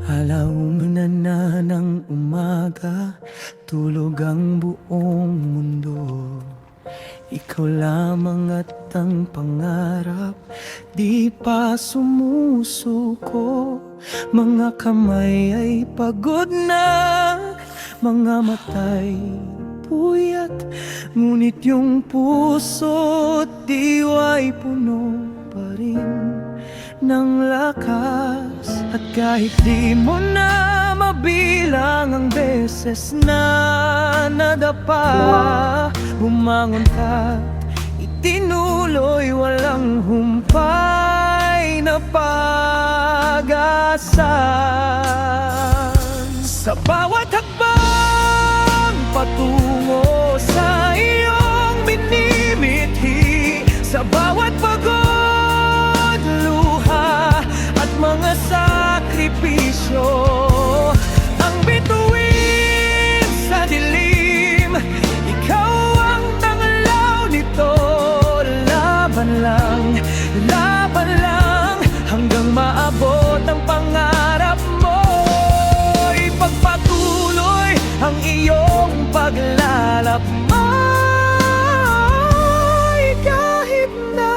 Alauna na ng umaga, tulog ang buong mundo. Ikaw lamang at ang pangarap, di pa sumusuko. Mga kamay ay pagod na, mga mata'y puyat, ngunit yung puso't diwa'y puno pa rin ng lakas. At kahit di mo na mabilang ang beses na nadapa, bumangon ka't itinuloy walang humpay na pag-asa. Sa bawat hakbang patungo sa iyong minimithi, sa bawat pagod, luha at mga sakripisyo, ang bituin sa dilim, ikaw ang tanglaw nito. Laban lang hanggang maabot ang pangarap mo. Ipagpatuloy ang iyong paglalakbay. Kahit na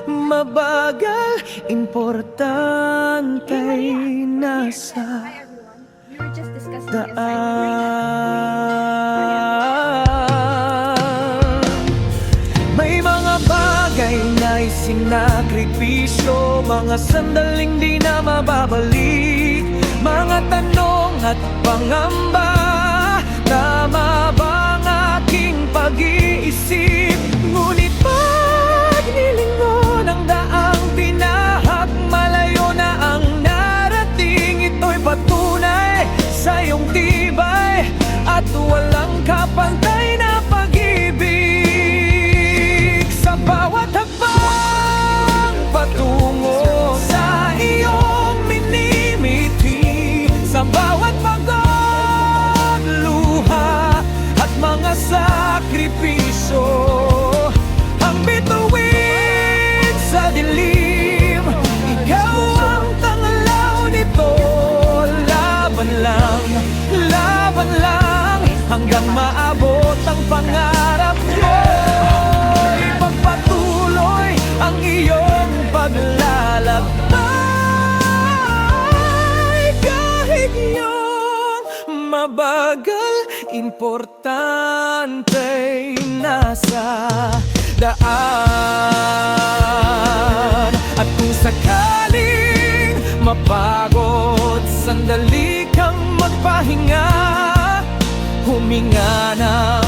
mabagal, importante'y nasa daan. May mga bagay na isinakripisyo, mga sandaling di na mababalik, mga tanong at pangamba. Tama bang aking pag-iisip? Ngunit pag nilingon ang daang tinahak, malayo na ang narating. Ito'y patunay sa iyong tibay at walang kapantay na pag-ibig. Sa bawat hakbang patungo sa iyong minimithi, sa bawat pagod, luha at mga sakripisyo, ang bituin sa dilim, ikaw ang tanglaw nito. Laban lang hanggang maabot ang pangarap mo. Ipagpatuloy ang iyong paglalakbay. Kahit yung mabagal, importante'y nasa daan. At kung sakaling mapagod, sandali kang magpahinga, huminga ng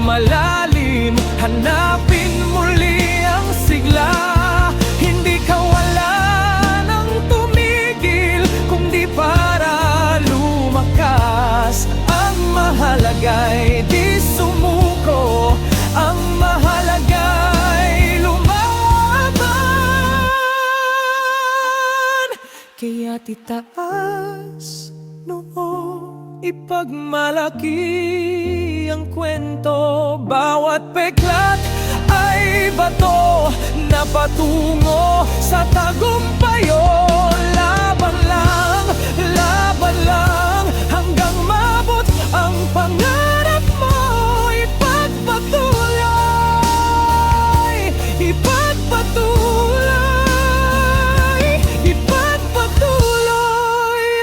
malalim, hanapin muli ang sigla. Hindi ka wala nang tumigil, kundi para lumakas. Ang mahalaga'y di sumuko, ang mahalaga'y lumaban. Kaya't itaas noo, ipagmalaki ang kwento. Bawat peklat ay bato na patungo sa tagumpayo. Laban lang hanggang mabot ang pangarap mo. Ipagpatuloy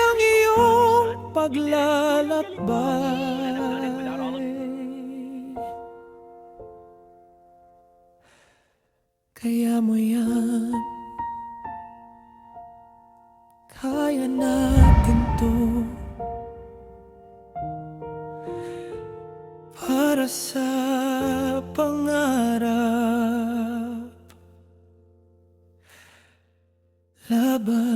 ang iyong paglalakbay. Kaya mo yan, kaya natin to. Para sa pangarap, laban.